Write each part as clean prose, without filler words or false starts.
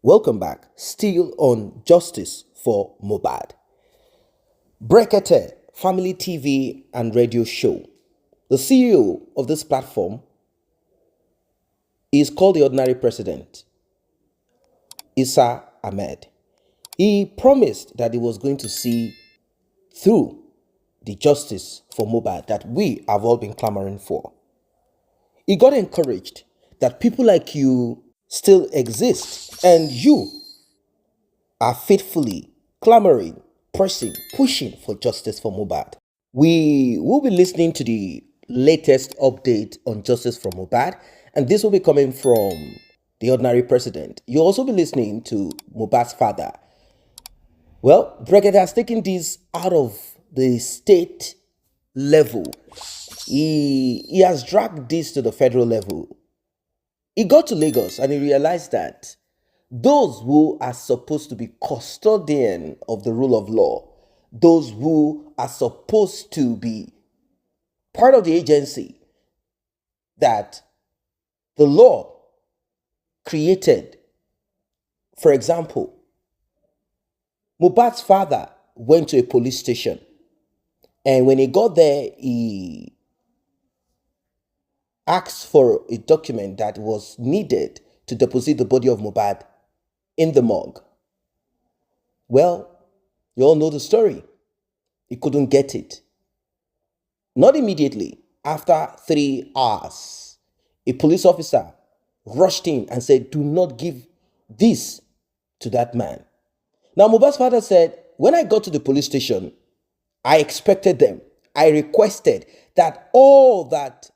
Welcome back. Still on justice for Mohbad. Brekete, family TV and radio show. The CEO of this platform is called the ordinary president, Issa Ahmed. He promised that he was going to see through the justice for Mohbad that we have all been clamoring for. He got encouraged that people like you still exist and you are faithfully clamoring, pressing, pushing for justice for Mohbad. We will be listening to the latest update on justice for Mohbad, and this will be coming from the ordinary president. You'll also be listening to Mohbad's father. Well, Brekete has taken this out of the state level. He has dragged this to the federal level. He got to Lagos and he realized that those who are supposed to be custodian of the rule of law, those who are supposed to be part of the agency that the law created. For example, Mohbad's father went to a police station, and when he got there, he asked for a document that was needed to deposit the body of Mohbad in the morgue. Well, you all know the story. He couldn't get it. Not immediately. After 3 hours, a police officer rushed in and said, "Do not give this to that man." Now, Mohbad's father said, "When I got to the police station, I expected them. I requested that all that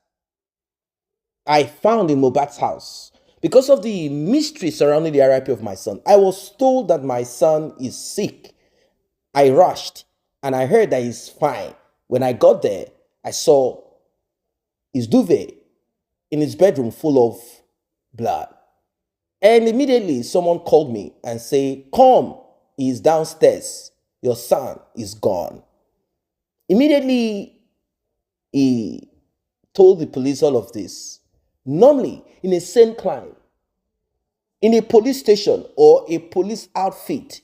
I found in Mohbad's house, because of the mystery surrounding the RIP of my son, I was told that my son is sick. I rushed and I heard that he's fine. When I got there, I saw his duvet in his bedroom full of blood. And immediately someone called me and said, 'Come, he's downstairs. Your son is gone.' Immediately, he told the police all of this. Normally, in a sane crime, in a police station or a police outfit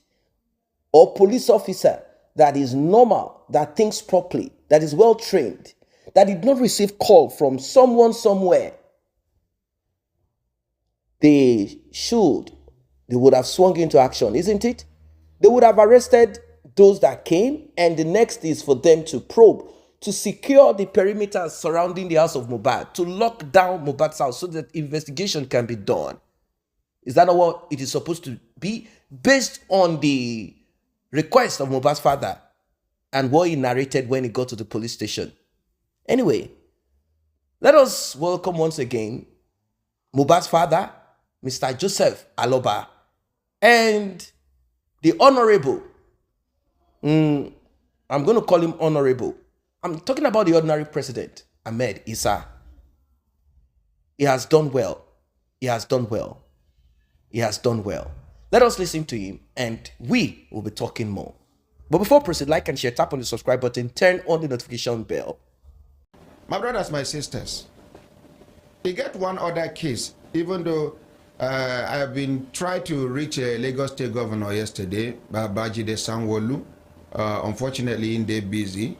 or police officer that is normal, that thinks properly, that is well trained, that did not receive call from someone somewhere, they would have swung into action, isn't it? They would have arrested those that came, and the next is for them to probe, to secure the perimeter surrounding the house of Mohbad, to lock down Mohbad's house so that investigation can be done. Is that not what it is supposed to be? Based on the request of Mohbad's father and what he narrated when he got to the police station. Anyway, let us welcome once again Mohbad's father, Mr. Joseph Aloba, and the Honorable, I'm going to call him Honorable. I'm talking about the ordinary president, Ahmed Issa. He has done well. He has done well. He has done well. Let us listen to him and we will be talking more. But before I proceed, like and share, tap on the subscribe button, turn on the notification bell. My brothers, my sisters, they get one other case, even though I have been trying to reach a Lagos State governor yesterday, Babajide Sanwo-Olu. Unfortunately, they're busy.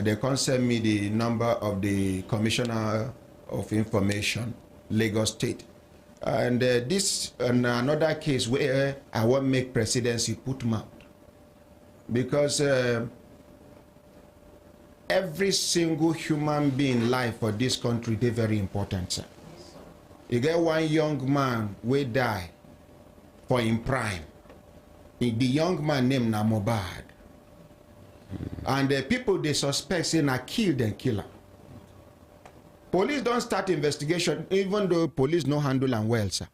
They can't send me the number of the Commissioner of Information, Lagos State. And this another case where I want to make presidency put mouth. Because every single human being life for this country, they're very important, sir. You get one young man will die for in prime. The young man named Mohbad. And the people they suspect say na kill them killer. Police don't start investigation even though police no handle and well, sir.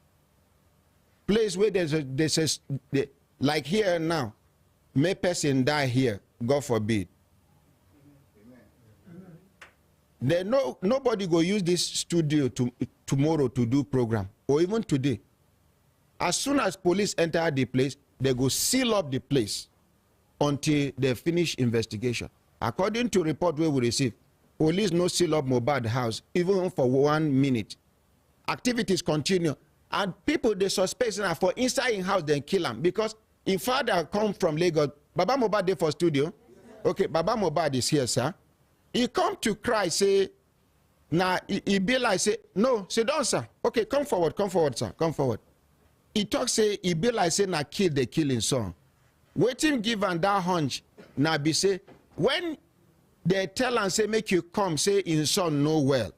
Place where there's like here now, may person die here, God forbid. Nobody go use this studio tomorrow to do program, or even today. As soon as police enter the place, they go seal up the place until they finish investigation. According to report we receive, police no seal up Mohbad house even for 1 minute. Activities continue. And people, they suspect now for inside in house, then kill him. Because in father come from Lagos, Baba Mohbad dey for studio. Okay, Baba Mohbad is here, sir. He come to cry, say, now he be like, say, no, sit down, sir. Okay, come forward, sir, come forward. He talk, say, he be like, say, now kill the killing son. Wait him give and that hunch, now be say, when they tell and say, make you come, say, in son no well.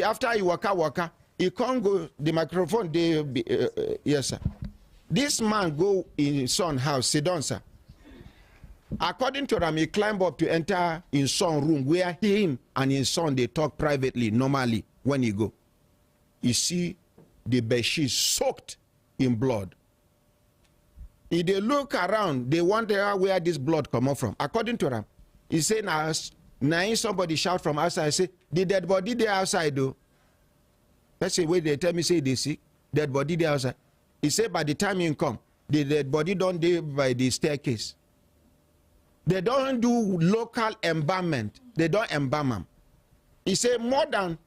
After he waka, he can't go, the microphone, yes, sir. This man go in his son house, sit down, sir. According to them, he climb up to enter his son room where him and his son, they talk privately, normally, when he go. You see the bedsheet soaked in blood. If they look around, they wonder where this blood come from. According to them, he say, now somebody shout from outside, say, the dead body there outside, though. Let's say, wait, they tell me, say, they sick, dead body there outside. He say, by the time he come, the dead body don't dey by the staircase. They don't do local embalmment. They don't embalm them. He say, more than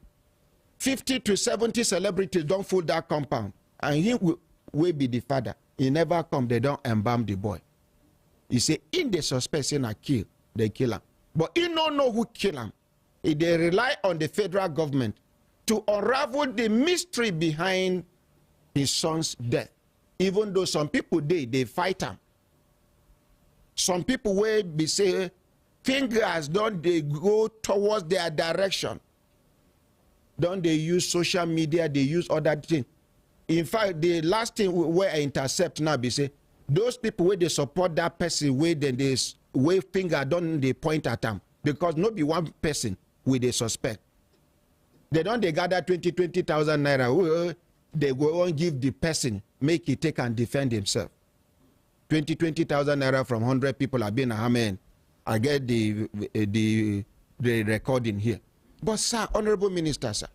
50 to 70 celebrities don't fool that compound. And he will be the father. He never come, they don't embalm the boy. He say, in the suspect, say, na kill, they kill him. But he don't know who kill him. They rely on the federal government to unravel the mystery behind his son's death. Even though some people, they fight him. Some people will be say, fingers don't they go towards their direction. Don't they use social media, they use other things. In fact, the last thing where I intercept now be say, those people where they support that person, where then they wave finger, don't they point at them. Because not be one person with a suspect. They gather 20,000 naira. They go and give the person, make it take and defend himself. 20,000 naira from 100 people have been a amen. I get the recording here. But sir, honorable minister, sir,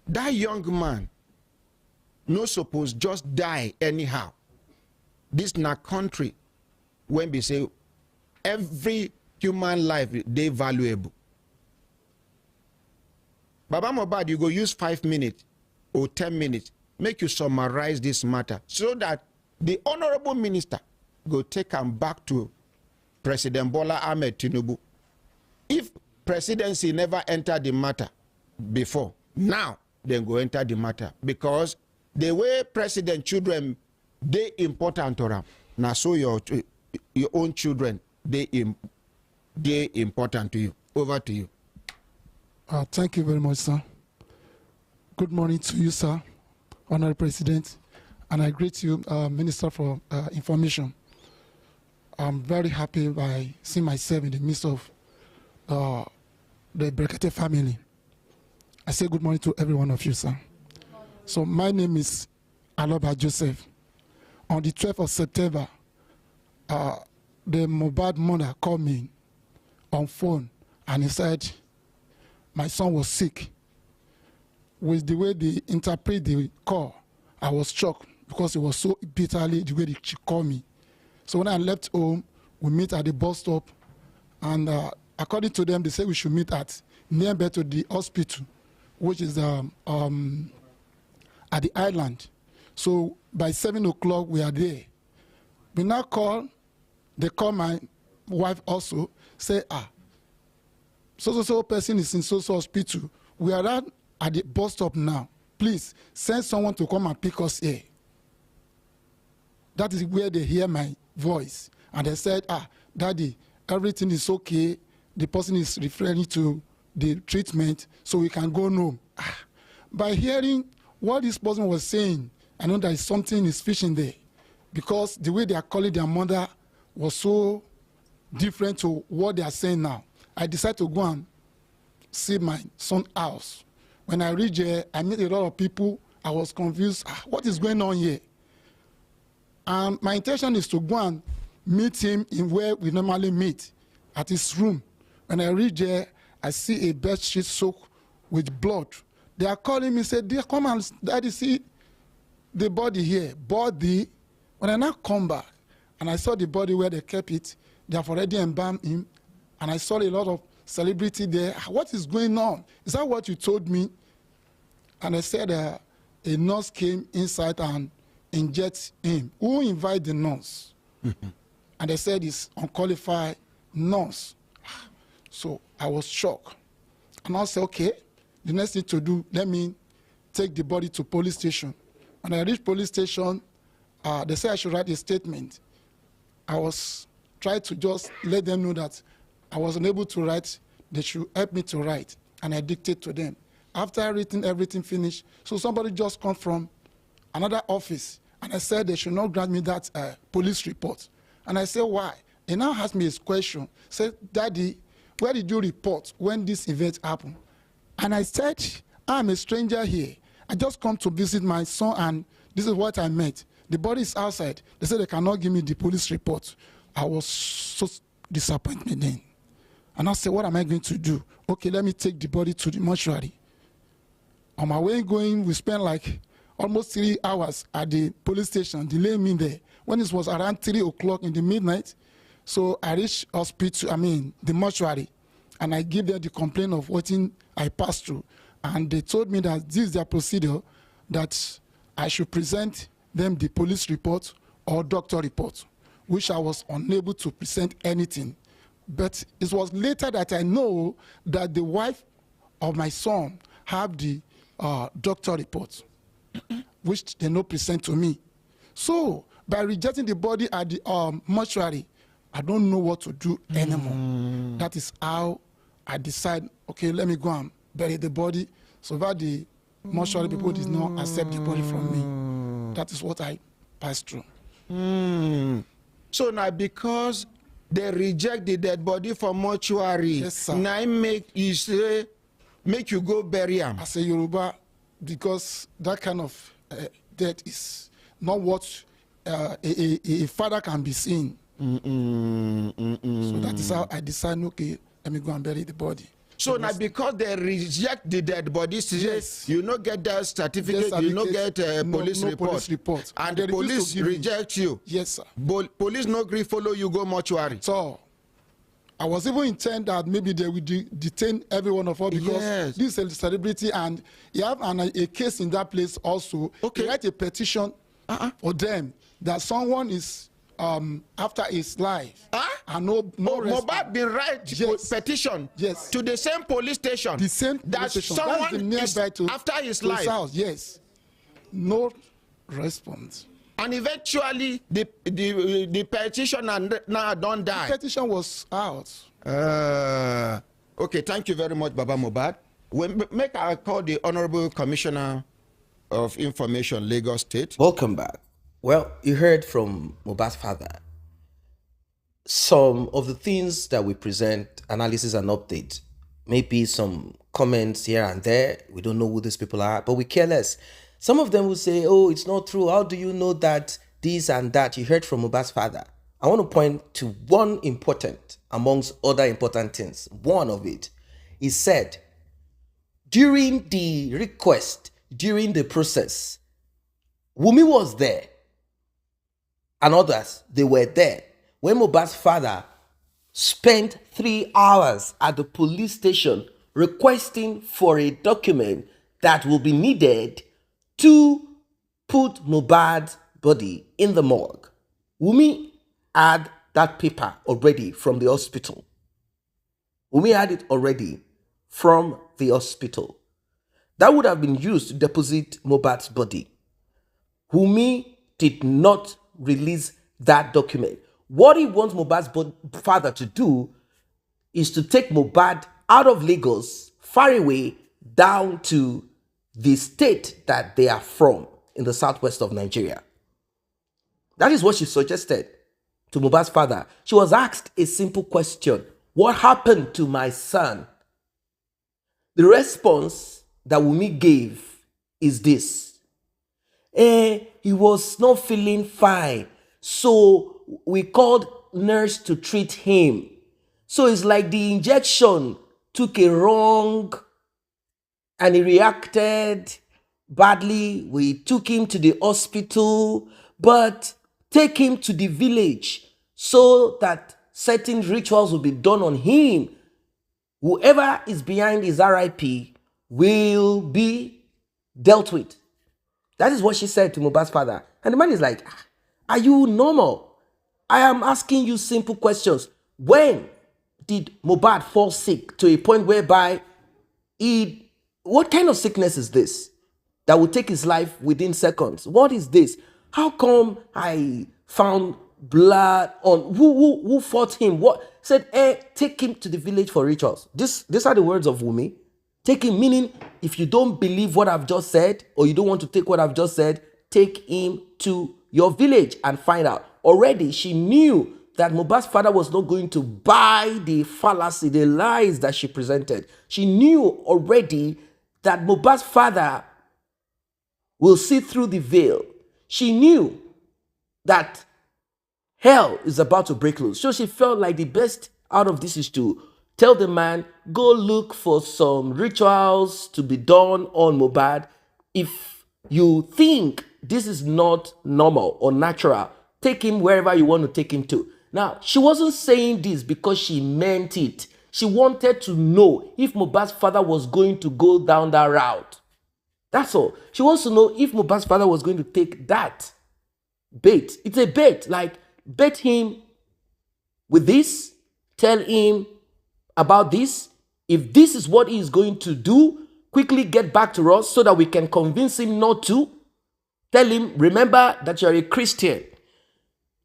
that young man no suppose just die anyhow. This na country when we say every human life they valuable. Baba Mohbad, you go use 5 minutes or 10 minutes, make you summarize this matter so that the honorable minister go take him back to President Bola Ahmed Tinubu. If presidency never entered the matter before, now they go enter the matter. Because the way president children, they important to them. Now so your own children, they important to you. Over to you. Thank you very much, sir. Good morning to you, sir, Honorable President, and I greet you, Minister for Information. I'm very happy by seeing myself in the midst of the Brekete family. I say good morning to every one of you, sir. So my name is Aloba Joseph. On the 12th of September, the Mohbad mother called me on phone and he said, my son was sick. With the way they interpret the call, I was shocked because it was so bitterly the way she called me. So when I left home, we meet at the bus stop, and according to them, they say we should meet at nearby to the hospital, which is at the island. So by 7 o'clock, we are there. We now call, they call my wife also, say, so person is in so hospital. We are at the bus stop now. Please send someone to come and pick us here. That is where they hear my voice. And they said, Daddy, everything is okay. The person is referring to the treatment, so we can go home. By hearing what this person was saying, I know that something is fishing there. Because the way they are calling their mother was so different to what they are saying now. I decided to go and see my son's house. When I reached there, I met a lot of people. I was confused. What is going on here? And my intention is to go and meet him in where we normally meet, at his room. When I reach there, I see a bed sheet soaked with blood. They are calling me, say, dear, come and Daddy, see the body here. Body. When I now come back, and I saw the body where they kept it, they have already embalmed him, and I saw a lot of celebrity there. What is going on? Is that what you told me? And I said, a nurse came inside and inject him. Who invited the nurse? And they said it's unqualified nurse. So I was shocked. And I said, okay, the next thing to do, let me take the body to police station. When I reached police station, they said I should write a statement. I was trying to just let them know that I was unable to write. They should help me to write. And I dictate to them. After written everything finished, so somebody just come from another office, and I said they should not grant me that police report. And I said, why? He now asked me a question. Said, Daddy, where did you report when this event happened? And I said, I'm a stranger here. I just come to visit my son, and this is what I met. The body is outside. They said they cannot give me the police report. I was so disappointed then. And I said, what am I going to do? Okay, let me take the body to the mortuary. On my way going, we spent like almost 3 hours at the police station, delaying me there. When it was around 3 o'clock in the midnight, so I reached the mortuary, and I gave them the complaint of what I passed through. And they told me that this is their procedure, that I should present them the police report or doctor report, which I was unable to present anything. But it was later that I know that the wife of my son had the doctor report, which they not present to me. So by rejecting the body at the mortuary, I don't know what to do anymore. That is how I decide, okay, let me go and bury the body, so that the mortuary people did not accept the body from me. That is what I passed through. So now because they reject the dead body from mortuary, yes, sir, now make you go bury him. As a Yoruba, because that kind of death is not what a father can be seen. So that is how I decided, okay, let me go and bury the body. So now because they reject the dead bodies, yes, you not get that certificate, you not get a police report. And the police reject you. Yes, sir. Police no agree follow you go mortuary. So I was even intended that maybe they would detain every one of us, because yes, this is a celebrity, and you have a case in that place also. Okay. They write a petition for them that someone is after his life. And no Mohbad been write petition to the same police station. The same that police station. Someone is after his life. His house, yes. No response. And eventually the petition now don't die. The petition was out. Okay, thank you very much, Baba Mohbad. Make I call the Honorable Commissioner of Information, Lagos State. Welcome back. Well, you heard from Mohbad's father some of the things that we present, analysis and update. Maybe some comments here and there. We don't know who these people are, but we care less. Some of them will say, oh, it's not true. How do you know that this and that? You heard from Mohbad's father. I want to point to one important, amongst other important things. One of it, he said, during the request, during the process, Wunmi was there, and others, they were there. When Mohbad's father spent 3 hours at the police station requesting for a document that will be needed to put Mohbad's body in the morgue, Wunmi had that paper already from the hospital. Wunmi had it already from the hospital. That would have been used to deposit Mohbad's body. Wunmi did not release that document. What he wants Mohbad's father to do is to take Mohbad out of Lagos, far away, down to the state that they are from, in the southwest of Nigeria. That is what she suggested to Mohbad's father. She was asked a simple question: what happened to my son? The response that Wunmi gave is this: he was not feeling fine, so we called nurse to treat him. So it's like the injection took a wrong and he reacted badly. We took him to the hospital, but take him to the village so that certain rituals will be done on him. Whoever is behind his RIP will be dealt with. That is what she said to Mohbad's father. And the man is like, "Ah, are you normal? I am asking you simple questions. When did Mohbad fall sick to a point whereby what kind of sickness is this that will take his life within seconds? What is this? How come I found blood on who fought him? What said, take him to the village for rituals? These are the words of Wunmi. Take him, meaning if you don't believe what I've just said, or you don't want to take what I've just said, take him to your village and find out. Already she knew that Mohbad's father was not going to buy the fallacy, the lies that she presented. She knew already that Mohbad's father will see through the veil. She knew that hell is about to break loose. So she felt like the best out of this is to tell the man, go look for some rituals to be done on Mohbad. If you think this is not normal or natural, take him wherever you want to take him to. Now, she wasn't saying this because she meant it. She wanted to know if Mohbad's father was going to go down that route. That's all. She wants to know if Mohbad's father was going to take that bait. It's a bait. Like, bait him with this, tell him about this. If this is what he is going to do, quickly get back to us so that we can convince him not to. Tell him, remember that you're a Christian.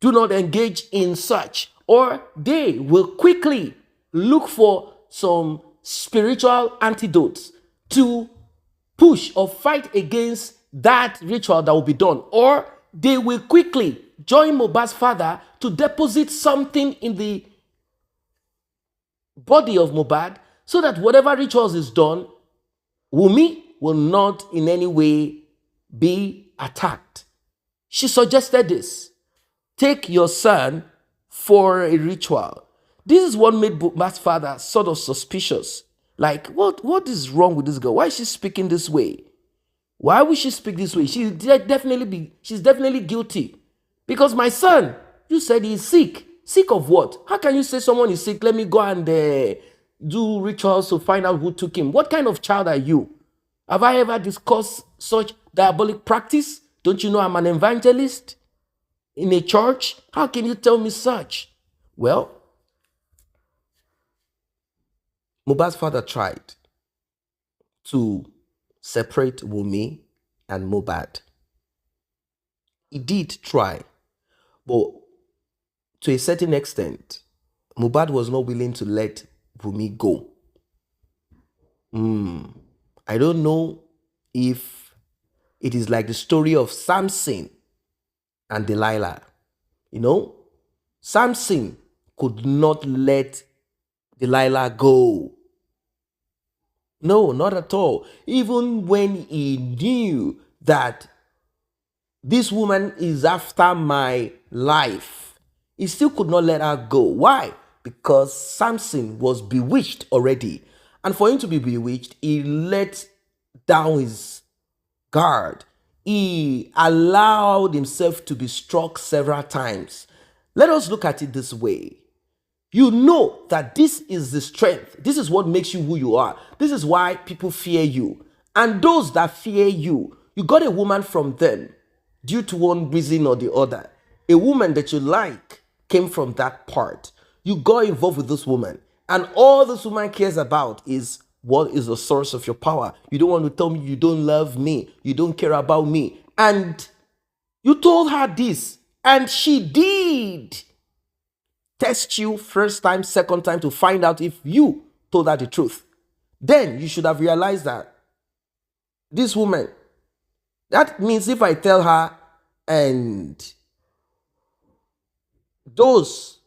Do not engage in such. Or they will quickly look for some spiritual antidotes to push or fight against that ritual that will be done. Or they will quickly join Mohbad's father to deposit something in the body of Mohbad so that whatever rituals is done, Wunmi will not in any way be attacked. She suggested this. Take your son for a ritual. This is what made Mohbad's father sort of suspicious. Like, what is wrong with this girl? Why is she speaking this way? Why would she speak this way? She's definitely guilty. Because my son, you said he's sick. Sick of what? How can you say someone is sick? Let me go and do rituals to find out who took him. What kind of child are you? Have I ever discussed such diabolic practice? Don't you know I'm an evangelist in a church? How can you tell me such? Well, Mohbad's father tried to separate Wunmi and Mohbad. He did try, but to a certain extent, Mohbad was not willing to let Wunmi go. I don't know if it is like the story of Samson and Delilah. You know, Samson could not let Delilah go. No, not at all. Even when he knew that this woman is after my life, he still could not let her go. Why? Because Samson was bewitched already. And for him to be bewitched, he let down his guard. He allowed himself to be struck several times. Let us look at it this way. You know that this is the strength. This is what makes you who you are. This is why people fear you. And those that fear you, you got a woman from them due to one reason or the other. A woman that you like came from that part. You got involved with this woman. And all this woman cares about is what is the source of your power. You don't want to tell me you don't love me. You don't care about me. And you told her this. And she did test you first time, second time to find out if you told her the truth. Then you should have realized that this woman, that means if I tell her and those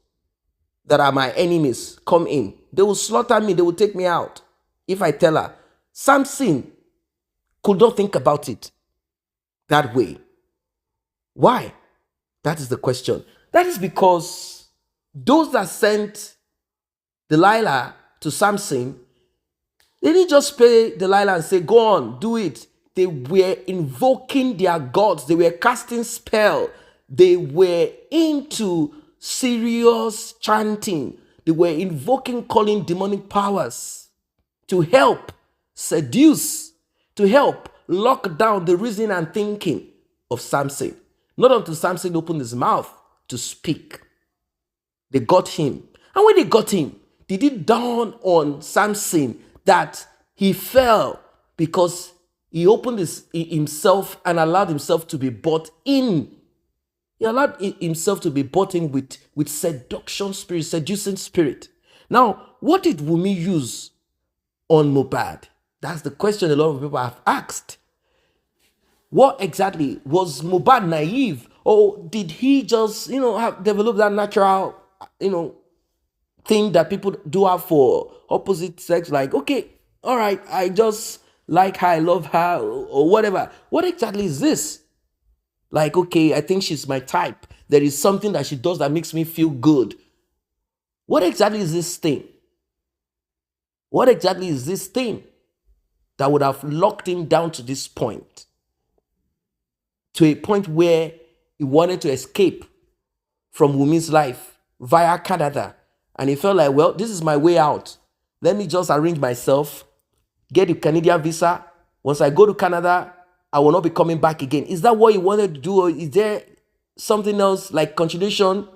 that are my enemies come in, they will slaughter me, they will take me out. If I tell her, Samson could not think about it that way. Why? That is the question. That is because those that sent Delilah to Samson, they didn't just pay Delilah and say, go on, do it. They were invoking their gods. They were casting spell. They were into serious chanting. They were invoking, calling demonic powers to help seduce, to help lock down the reason and thinking of Samson. Not until Samson opened his mouth to speak. They got him. And when they got him, did it dawn on Samson that he fell because he opened himself and allowed himself to be bought in? He allowed himself to be bought in with seduction spirit, seducing spirit. Now, what did Wunmi use on Mohbad? That's the question a lot of people have asked. What exactly? Was Mohbad naive? Or did he just, have developed that natural, thing that people do have for opposite sex? Like, okay, all right, I just like her, I love her, or whatever. What exactly is this? Like, okay, I think she's my type. There is something that she does that makes me feel good. What exactly is this thing? What exactly is this thing that would have locked him down to this point? To a point where he wanted to escape from Wunmi's life via Canada. And he felt like, well, this is my way out. Let me just arrange myself, get a Canadian visa. Once I go to Canada, I will not be coming back again. Is that what he wanted to do? Or is there something else like continuation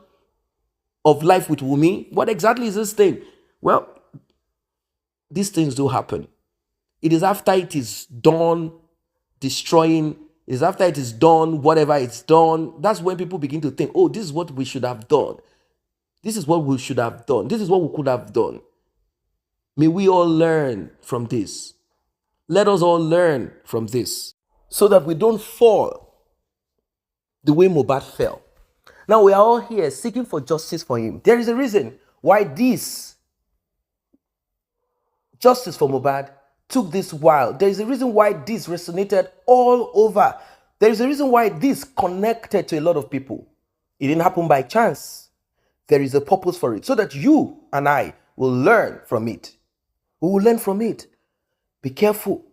of life with Wunmi? What exactly is this thing? Well, these things do happen. It is after it is done, destroying. It is after it is done, whatever it's done. That's when people begin to think, oh, this is what we should have done. This is what we should have done. This is what we could have done. May we all learn from this. Let us all learn from this so that we don't fall the way Mohbad fell. Now we are all here seeking for justice for him. There is a reason why this justice for Mohbad took this while. There is a reason why this resonated all over. There is a reason why this connected to a lot of people. It didn't happen by chance. There is a purpose for it so that you and I will learn from it. We will learn from it. Be careful.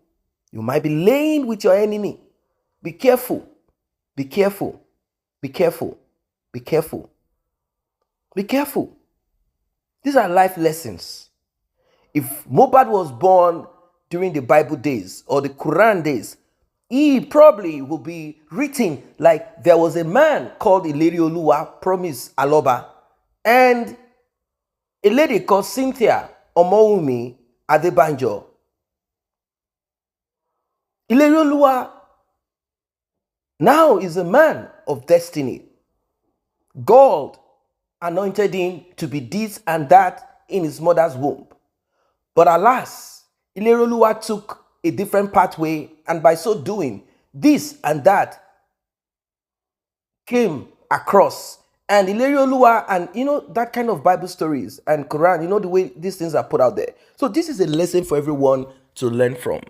You might be laying with your enemy. Be careful. Be careful. Be careful. Be careful. Be careful. These are life lessons. If Mohbad was born during the Bible days or the Quran days, he probably will be written like there was a man called Ilerioluwa, Promise Aloba, and a lady called Cynthia Wunmi Adebanjo. Ilerioluwa now is a man of destiny. God anointed him to be this and that in his mother's womb. But alas, Ilerioluwa took a different pathway, and by so doing, this and that came across. And Ilerioluwa, and that kind of Bible stories and Quran, the way these things are put out there. So this is a lesson for everyone to learn from.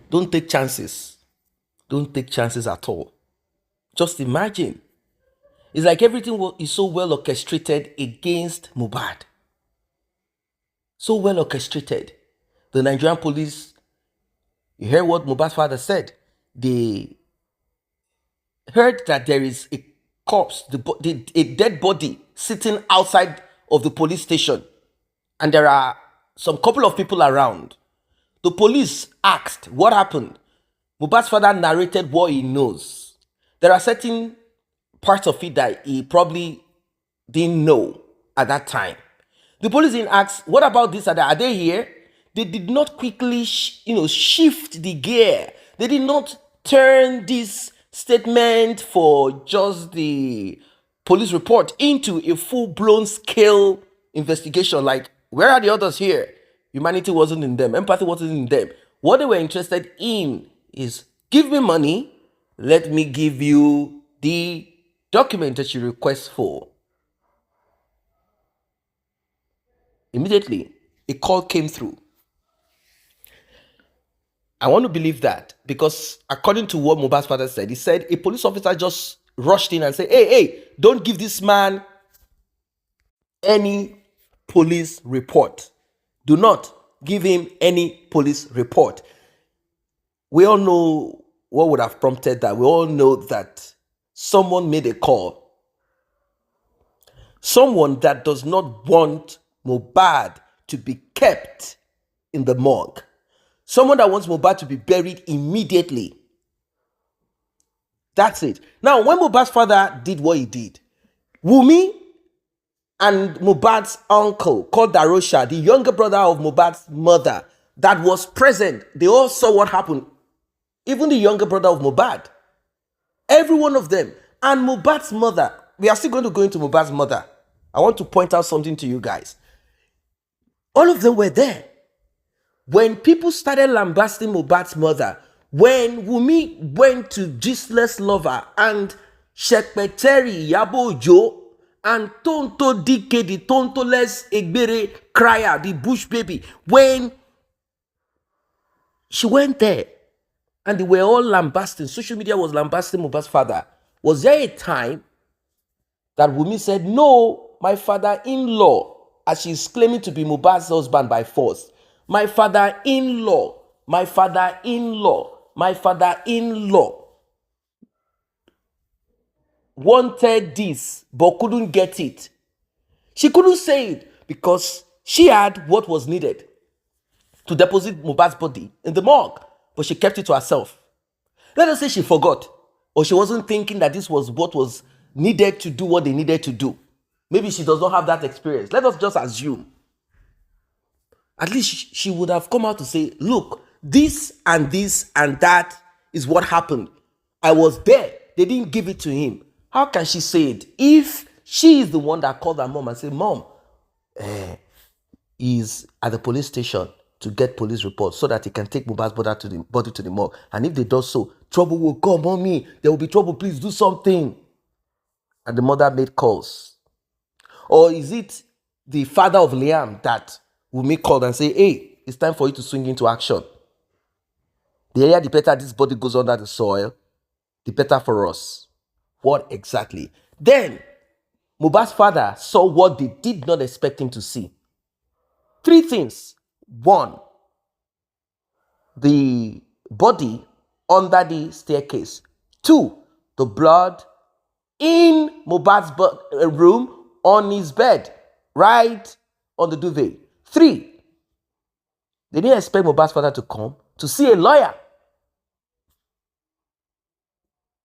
Don't take chances. Don't take chances at all. Just imagine. It's like everything is so well orchestrated against Mohbad. So well orchestrated. The Nigerian police, you heard what Mohbad's father said. They heard that there is a corpse, a dead body sitting outside of the police station. And there are some couple of people around. The police asked what happened. Mohbad's father narrated what he knows. There are certain parts of it that he probably didn't know at that time. The police didn't ask, what about this? Are they here? They did not quickly shift the gear. They did not turn this statement for just the police report into a full-blown scale investigation. Like, where are the others here? Humanity wasn't in them. Empathy wasn't in them. What they were interested in is, give me money, let me give you the document that you request for. Immediately, a call came through. I want to believe that because according to what Mohbad's father said, he said a police officer just rushed in and said, hey, don't give this man any police report. Do not give him any police report. We all know what would have prompted that. We all know that someone made a call. Someone that does not want Mohbad to be kept in the morgue. Someone that wants Mohbad to be buried immediately. That's it. Now, when Mohbad's father did what he did, Wunmi and Mohbad's uncle, called Darosha, the younger brother of Mohbad's mother, that was present, they all saw what happened. Even the younger brother of Mohbad. Every one of them. And Mohbad's mother. We are still going to go into Mohbad's mother. I want to point out something to you guys. All of them were there. When people started lambasting Mohbad's mother, when Wunmi went to Gisle's lover and Shekpeteri Yabojo and Tonto Dike, the Tontoles Egbere crier, the bush baby, when she went there and they were all lambasting, social media was lambasting Mohbad's father, was there a time that Wunmi said, no, my father-in-law, as she's claiming to be Mohbad's husband by force, my father-in-law, my father-in-law, my father-in-law wanted this but couldn't get it. She couldn't say it because she had what was needed to deposit Mohbad's body in the morgue, but she kept it to herself. Let us say she forgot, or she wasn't thinking that this was what was needed to do what they needed to do. Maybe she does not have that experience. Let us just assume. At least she would have come out to say, look, this and that is what happened. I was there. They didn't give it to him. How can she say it if she is the one that called her mom and said, Mom, he's at the police station to get police reports so that he can take Mohbad's body to the morgue. And if they do so, trouble will come, Mommy. There will be trouble. Please do something. And the mother made calls. Or is it the father of Liam that will make calls and say, hey, it's time for you to swing into action? The earlier the better this body goes under the soil, the better for us. What exactly? Then, Mohbad's father saw what they did not expect him to see. 3 things. 1, the body under the staircase. 2, the blood in Mohbad's room on his bed, right on the duvet. 3, they didn't expect Mohbad's father to come to see a lawyer.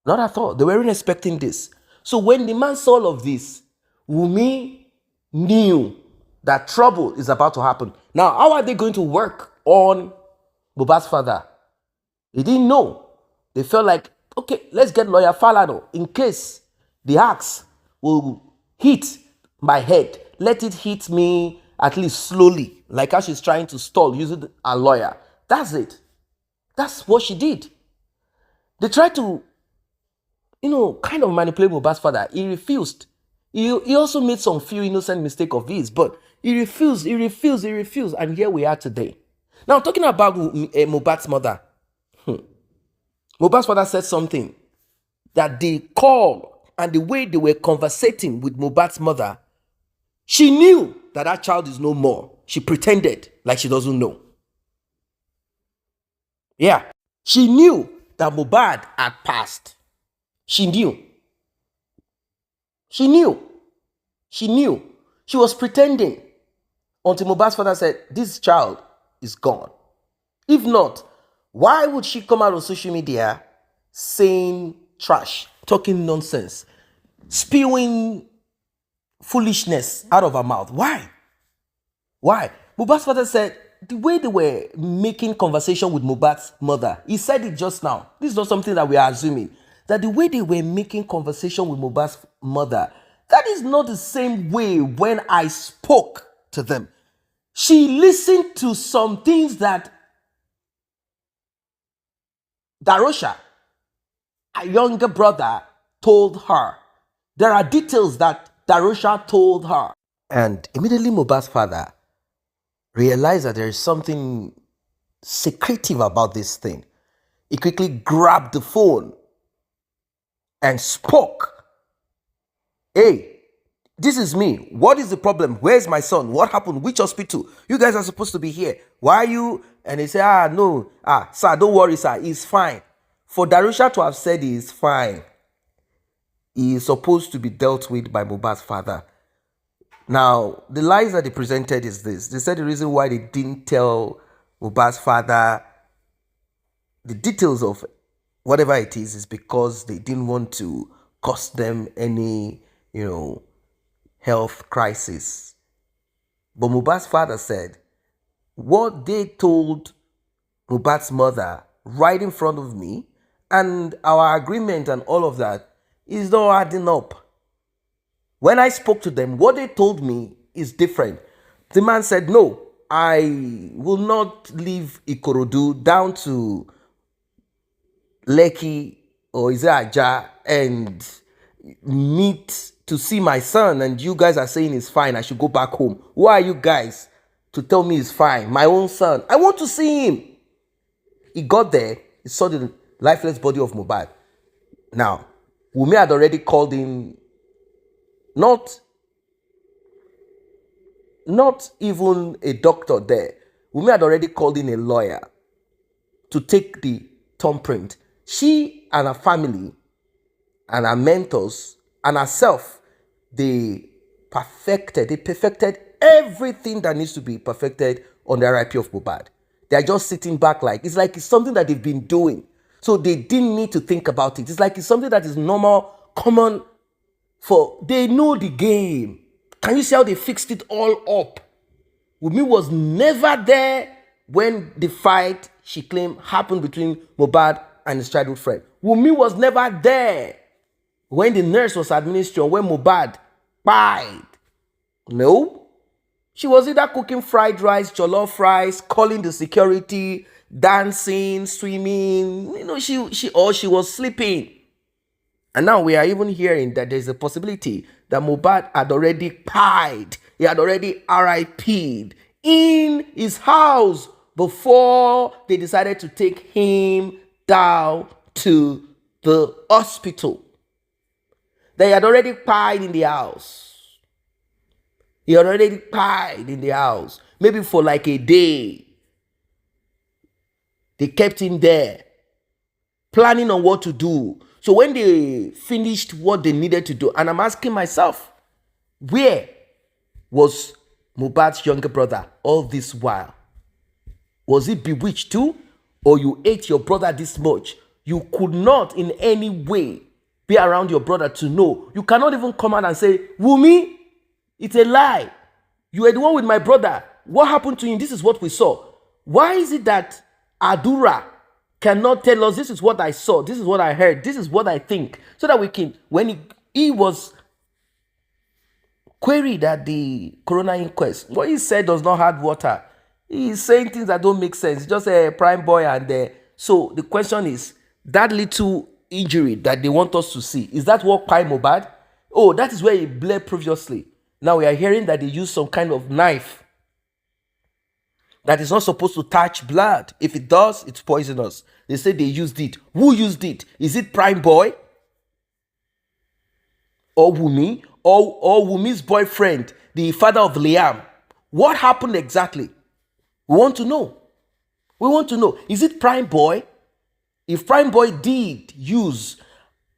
Not at all. They weren't expecting this. So when the man saw all of this, Wunmi knew that trouble is about to happen. Now, how are they going to work on Mohbad's father? They didn't know. They felt like, okay, let's get lawyer Falano in case the axe will hit my head. Let it hit me at least slowly, like how she's trying to stall using a lawyer. That's it. That's what she did. They tried to, kind of manipulate Mohbad's father. He refused. He also made some few innocent mistakes of his, but he refused, and here we are today. Now, talking about Mohbad's mother, Mohbad's father said something that the call and the way they were conversating with Mohbad's mother, she knew that that child is no more. She pretended like she doesn't know. Yeah, she knew that Mohbad had passed. She knew. She knew. She knew. She was pretending until Mohbad's father said, this child is gone. If not, why would she come out on social media saying trash, talking nonsense, spewing foolishness out of her mouth? Why? Why? Mohbad's father said the way they were making conversation with Mohbad's mother, he said it just now. This is not something that we are assuming. That the way they were making conversation with Mohbad's mother, that is not the same way when I spoke to them. She listened to some things that Darosha, a younger brother, told her. There are details that Darosha told her. And immediately Mohbad's father realized that there is something secretive about this thing. He quickly grabbed the phone and spoke. Hey, this is me. What is the problem? Where's my son? What happened? Which hospital? You guys are supposed to be here. Why are you? And they say, no. Sir, don't worry, sir. He's fine. For Darusha to have said he is fine, he is supposed to be dealt with by Mohbad's father. Now, the lies that they presented is this. They said the reason why they didn't tell Mohbad's father the details of whatever it is because they didn't want to cause them any, health crisis. But Mohbad's father said what they told Mohbad's mother right in front of me and our agreement and all of that is not adding up. When I spoke to them, what they told me is different. The man said, no, I will not leave Ikorodu down to Lekki or Aja and meet to see my son, and you guys are saying it's fine, I should go back home. Who are you guys to tell me it's fine? My own son, I want to see him. He got there, he saw the lifeless body of Mohbad. Now, Wunmi had already called in, not even a doctor there. Wunmi had already called in a lawyer to take the thumbprint. She and her family and her mentors and herself, they perfected everything that needs to be perfected on the RIP of Mohbad. They are just sitting back like it's something that they've been doing. So they didn't need to think about it. It's like it's something that is normal, common they know the game. Can you see how they fixed it all up? Wunmi was never there when the fight, she claimed, happened between Mohbad and his childhood friend. Wunmi was never there when the nurse was administering, when Mohbad died. No. She was either cooking fried rice, jollof rice, calling the security, dancing, swimming. She was sleeping. And now we are even hearing that there's a possibility that Mohbad had already died. He had already RIP'd in his house before they decided to take him down to the hospital. They had already died in the house. He already died in the house. Maybe for like a day. They kept him there, planning on what to do. So when they finished what they needed to do, and I'm asking myself, where was Mohbad's younger brother all this while? Was he bewitched too? Or you ate your brother this much? You could not in any way be around your brother to know. You cannot even come out and say, Wunmi, it's a lie. You were the one with my brother. What happened to him? This is what we saw. Why is it that Adura cannot tell us, this is what I saw, this is what I heard, this is what I think, so that we can, when he was queried at the coroner inquest, what he said does not hold water. He is saying things that don't make sense. Just a prime boy and so the question is, that little injury that they want us to see, is that what killed Mohbad? Oh, that is where he bled previously. Now we are hearing that they used some kind of knife that is not supposed to touch blood. If it does, it's poisonous. They say they used it. Who used it? Is it Prime Boy? Or Wunmi? Or Wunmi's boyfriend, the father of Liam? What happened exactly? We want to know. We want to know. Is it Prime Boy? If Prime Boy did use,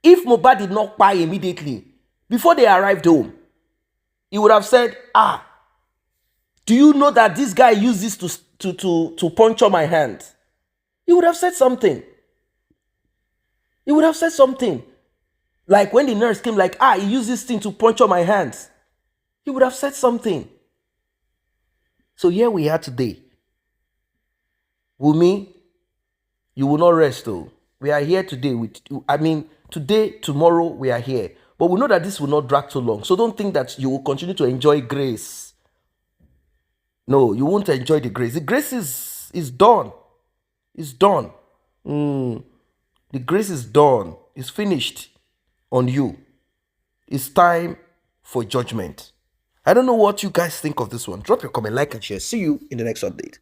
if Mohbad did not buy immediately, before they arrived home, he would have said, do you know that this guy used this to puncture my hand? He would have said something. He would have said something. Like when the nurse came, like, he used this thing to puncture my hands. He would have said something. So here we are today. Wunmi, you will not rest though. We are here today today, tomorrow we are here. But we know that this will not drag too long. So don't think that you will continue to enjoy grace. No, you won't enjoy the grace. The grace is done. It's done. The grace is done. It's finished on you. It's time for judgment. I don't know what you guys think of this one. Drop your comment, like, and share. See you in the next update.